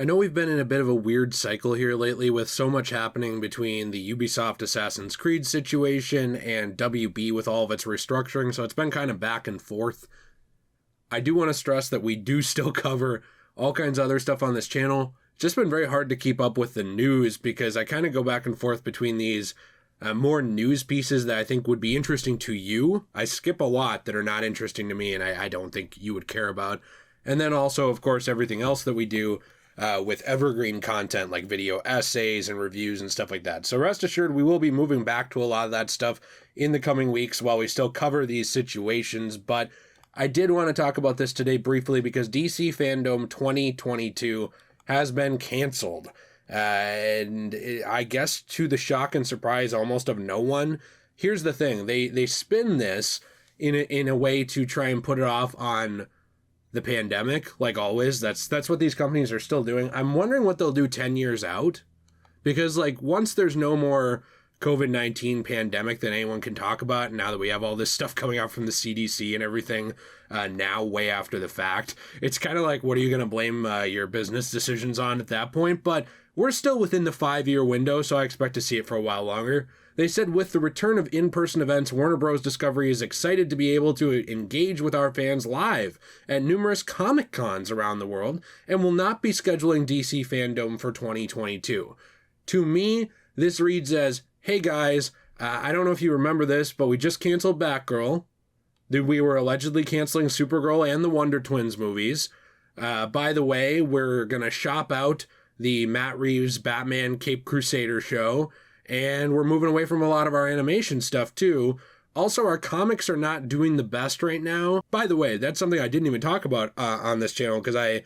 I know we've been in a bit of a weird cycle here lately with so much happening between the Ubisoft Assassin's Creed situation and WB with all of its restructuring, so it's been kind of back and forth. I do want to stress that we do still cover all kinds of other stuff on this channel. It's just been very hard to keep up with the news because I kind of go back and forth between these more news pieces that I think would be interesting to you. I skip a lot that are not interesting to me and I don't think you would care about. And then also, of course, everything else that we do with evergreen content like video essays and reviews and stuff like that. So rest assured, we will be moving back to a lot of that stuff in the coming weeks while we still cover these situations. But I did want to talk about this today briefly because DC Fandome 2022 has been canceled. And I guess to the shock and surprise almost of no one. Here's the thing. They spin this in a way to try and put it off on the pandemic, like always. That's what these companies are still doing. I'm wondering what they'll do 10 years out, because like once there's no more COVID-19 pandemic that anyone can talk about, and now that we have all this stuff coming out from the CDC and everything now way after the fact, it's kind of like, what are you going to blame your business decisions on at that point? But we're still within the 5-year window, so I expect to see it for a while longer. They said with the return of in-person events, Warner Bros. Discovery is excited to be able to engage with our fans live at numerous Comic Cons around the world and will not be scheduling DC Fandome for 2022. To me, this reads as, hey guys, I don't know if you remember this, but we just canceled Batgirl. We were allegedly canceling Supergirl and the Wonder Twins movies. By the way, we're going to shop out the Matt Reeves Batman Cape Crusader show, and we're moving away from a lot of our animation stuff too. Also, our comics are not doing the best right now. By the way, that's something I didn't even talk about on this channel, because I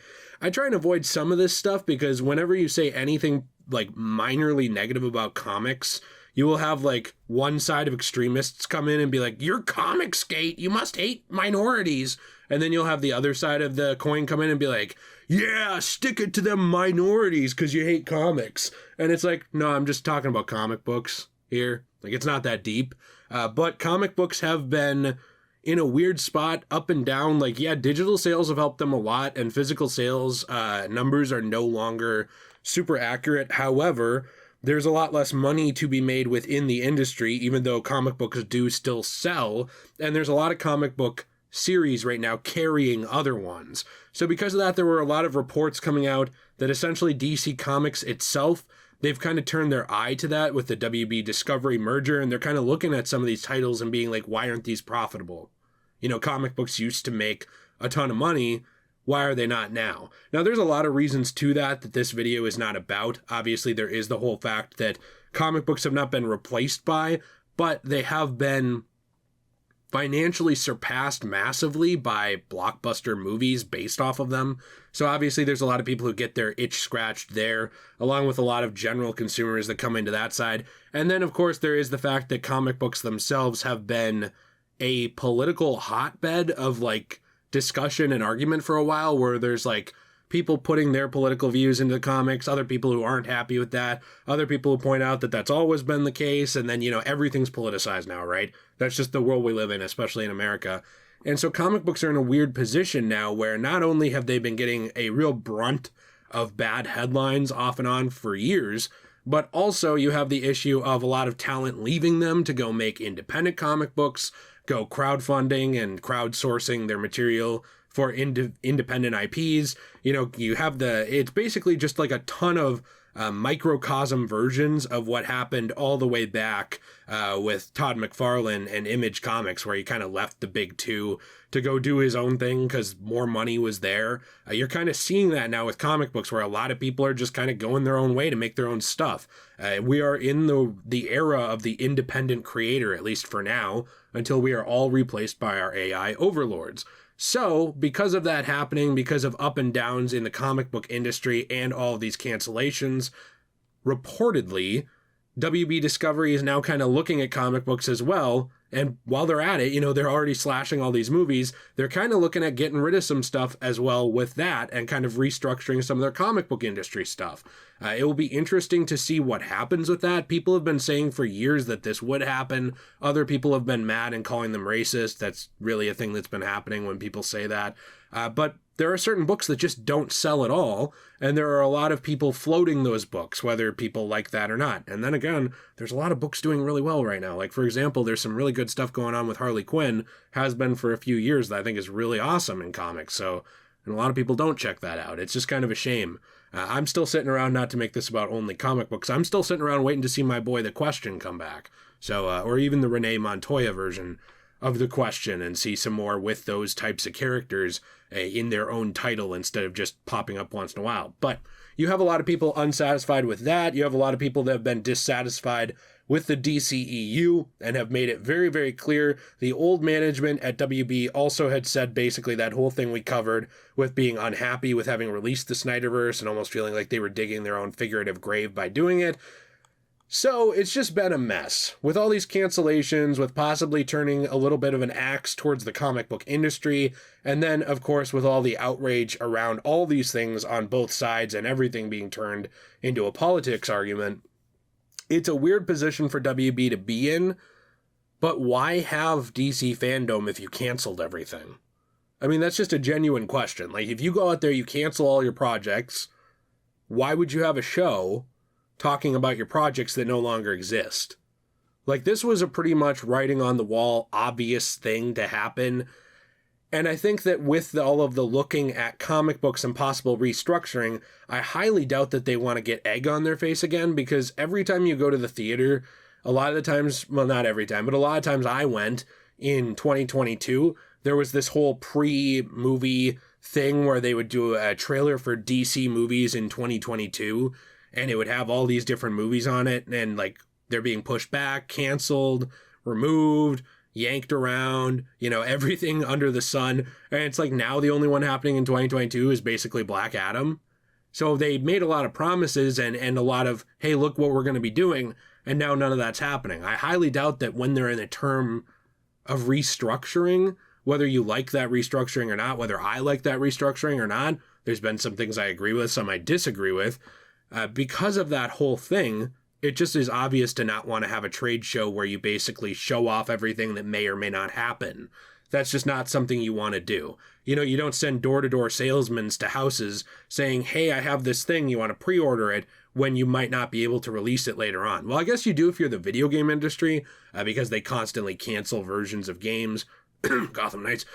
try and avoid some of this stuff, because whenever you say anything like minorly negative about comics, you will have like one side of extremists come in and be like, you're comics skate, you must hate minorities. And then you'll have the other side of the coin come in and be like, yeah, stick it to them minorities because you hate comics. And it's like, no, I'm just talking about comic books here. Like, it's not that deep. But comic books have been in a weird spot, up and down. Like, yeah, digital sales have helped them a lot, and physical sales numbers are no longer super accurate. However, there's a lot less money to be made within the industry, even though comic books do still sell. And there's a lot of comic book series right now carrying other ones. So because of that, there were a lot of reports coming out that essentially DC Comics itself, they've kind of turned their eye to that with the WB Discovery merger, and they're kind of looking at some of these titles and being like, why aren't these profitable? You know, comic books used to make a ton of money. Why are they not now? Now, there's a lot of reasons to that this video is not about. Obviously, there is the whole fact that comic books have not been replaced by, but they have been financially surpassed massively by blockbuster movies based off of them. So obviously there's a lot of people who get their itch scratched there, along with a lot of general consumers that come into that side. And then of course there is the fact that comic books themselves have been a political hotbed of like discussion and argument for a while, where there's like people putting their political views into the comics, other people who aren't happy with that, other people who point out that that's always been the case, and then, you know, everything's politicized now, right? That's just the world we live in, especially in America. And so comic books are in a weird position now where not only have they been getting a real brunt of bad headlines off and on for years, but also you have the issue of a lot of talent leaving them to go make independent comic books, go crowdfunding and crowdsourcing their material for independent IPs. You know, you have it's basically just like a ton of microcosm versions of what happened all the way back with Todd McFarlane and Image Comics, where he kind of left the big two to go do his own thing because more money was there. You're kind of seeing that now with comic books, where a lot of people are just kind of going their own way to make their own stuff. We are in the era of the independent creator, at least for now, until we are all replaced by our AI overlords. So, because of that happening, because of up and downs in the comic book industry and all of these cancellations, reportedly, WB Discovery is now kind of looking at comic books as well And while they're at it, they're already slashing all these movies. They're kind of looking at getting rid of some stuff as well with that and kind of restructuring some of their comic book industry stuff. It will be interesting to see what happens with that. People have been saying for years that this would happen. Other people have been mad and calling them racist. That's really a thing that's been happening when people say that. But there are certain books that just don't sell at all, and there are a lot of people floating those books, whether people like that or not. And then again, there's a lot of books doing really well right now. Like, for example, there's some really good stuff going on with Harley Quinn, has been for a few years, that I think is really awesome in comics. So, and a lot of people don't check that out. It's just kind of a shame. I'm still sitting around, not to make this about only comic books, I'm still sitting around waiting to see my boy The Question come back. So, or even the Renee Montoya version of The Question, and see some more with those types of characters in their own title instead of just popping up once in a while. But you have a lot of people unsatisfied with that. You have a lot of people that have been dissatisfied with the DCEU and have made it very, very clear. The old management at WB also had said basically that whole thing we covered with being unhappy with having released the Snyderverse and almost feeling like they were digging their own figurative grave by doing it. So it's just been a mess with all these cancellations, with possibly turning a little bit of an axe towards the comic book industry. And then, of course, with all the outrage around all these things on both sides and everything being turned into a politics argument. It's a weird position for WB to be in, but why have DC Fandome if you canceled everything? I mean, that's just a genuine question. Like, if you go out there, you cancel all your projects, why would you have a show talking about your projects that no longer exist? Like, this was a pretty much writing on the wall, obvious thing to happen. And I think that with all of the looking at comic books and possible restructuring, I highly doubt that they want to get egg on their face again, because every time you go to the theater, a lot of the times, well, not every time, but a lot of times I went in 2022, there was this whole pre-movie thing where they would do a trailer for DC movies in 2022, and it would have all these different movies on it, and like they're being pushed back, canceled, removed, yanked around, everything under the sun. And it's like now the only one happening in 2022 is basically Black Adam. So they made a lot of promises and a lot of, hey, look what we're going to be doing. And now none of that's happening. I highly doubt that when they're in a term of restructuring, whether you like that restructuring or not, whether I like that restructuring or not, there's been some things I agree with, some I disagree with. Because of that whole thing, it just is obvious to not want to have a trade show where you basically show off everything that may or may not happen. That's just not something you want to do. You don't send door-to-door salesmen to houses saying, hey, I have this thing, you want to pre-order it, when you might not be able to release it later on. Well, I guess you do if you're the video game industry, because they constantly cancel versions of games. Gotham Knights.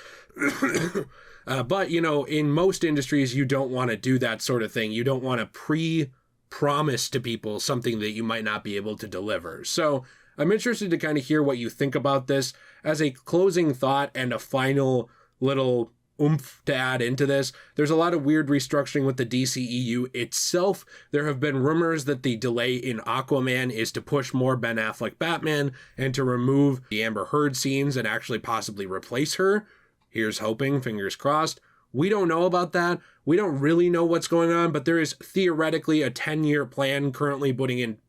But, in most industries, you don't want to do that sort of thing. You don't want to promise to people something that you might not be able to deliver. So I'm interested to kind of hear what you think about this as a closing thought and a final little oomph to add into this. There's a lot of weird restructuring with the DCEU itself. There have been rumors that the delay in Aquaman is to push more Ben Affleck Batman and to remove the Amber Heard scenes and actually possibly replace her. Here's hoping, fingers crossed. We don't know about that. We don't really know what's going on, but there is theoretically a 10-year plan currently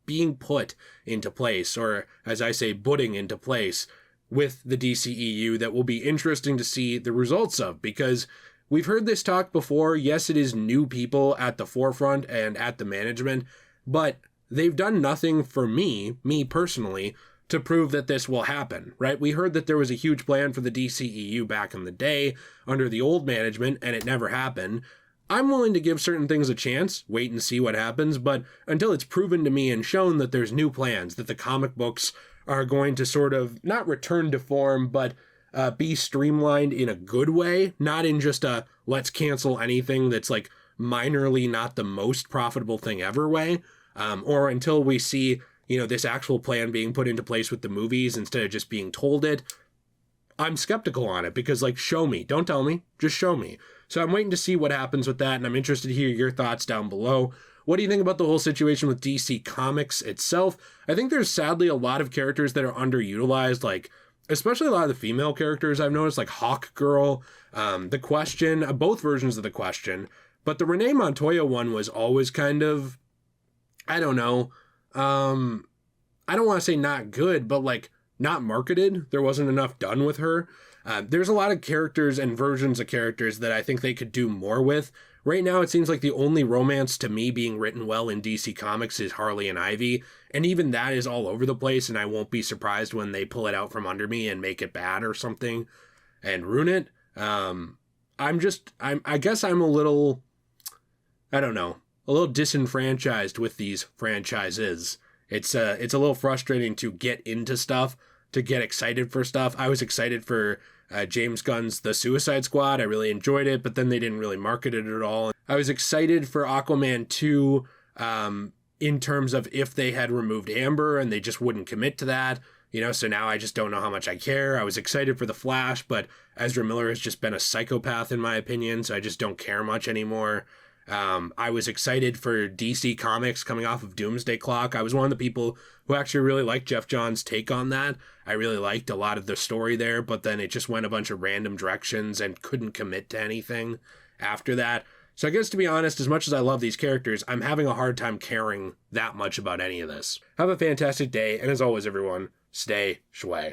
being put into place, or as I say, putting into place with the DCEU that will be interesting to see the results of, because we've heard this talk before. Yes, it is new people at the forefront and at the management, but they've done nothing for me personally, to prove that this will happen, right? We heard that there was a huge plan for the DCEU back in the day under the old management, and it never happened. I'm willing to give certain things a chance, wait and see what happens, but until it's proven to me and shown that there's new plans, that the comic books are going to sort of not return to form, but be streamlined in a good way, not in just a let's cancel anything that's like minorly not the most profitable thing ever way, or until we see this actual plan being put into place with the movies instead of just being told it. I'm skeptical on it because, show me. Don't tell me. Just show me. So I'm waiting to see what happens with that, and I'm interested to hear your thoughts down below. What do you think about the whole situation with DC Comics itself? I think there's sadly a lot of characters that are underutilized, especially a lot of the female characters I've noticed, like Hawk Girl, The Question, both versions of The Question. But the Renee Montoya one was always kind of, I don't know, I don't want to say not good, but not marketed. There wasn't enough done with her. There's a lot of characters and versions of characters that I think they could do more with. Right now, it seems like the only romance to me being written well in DC Comics is Harley and Ivy, and even that is all over the place, and I won't be surprised when they pull it out from under me and make it bad or something and ruin it. I guess I'm a little, I don't know, a little disenfranchised with these franchises. It's a little frustrating to get into stuff, to get excited for stuff. I was excited for James Gunn's The Suicide Squad. I really enjoyed it, but then they didn't really market it at all. I was excited for Aquaman 2 in terms of if they had removed Amber and they just wouldn't commit to that. So now I just don't know how much I care. I was excited for The Flash, but Ezra Miller has just been a psychopath in my opinion, so I just don't care much anymore. I was excited for DC Comics coming off of Doomsday Clock. I was one of the people who actually really liked Jeff Johns' take on that. I really liked a lot of the story there, but then it just went a bunch of random directions and couldn't commit to anything after that. So I guess, to be honest, as much as I love these characters, I'm having a hard time caring that much about any of this. Have a fantastic day, and as always, everyone, stay shway.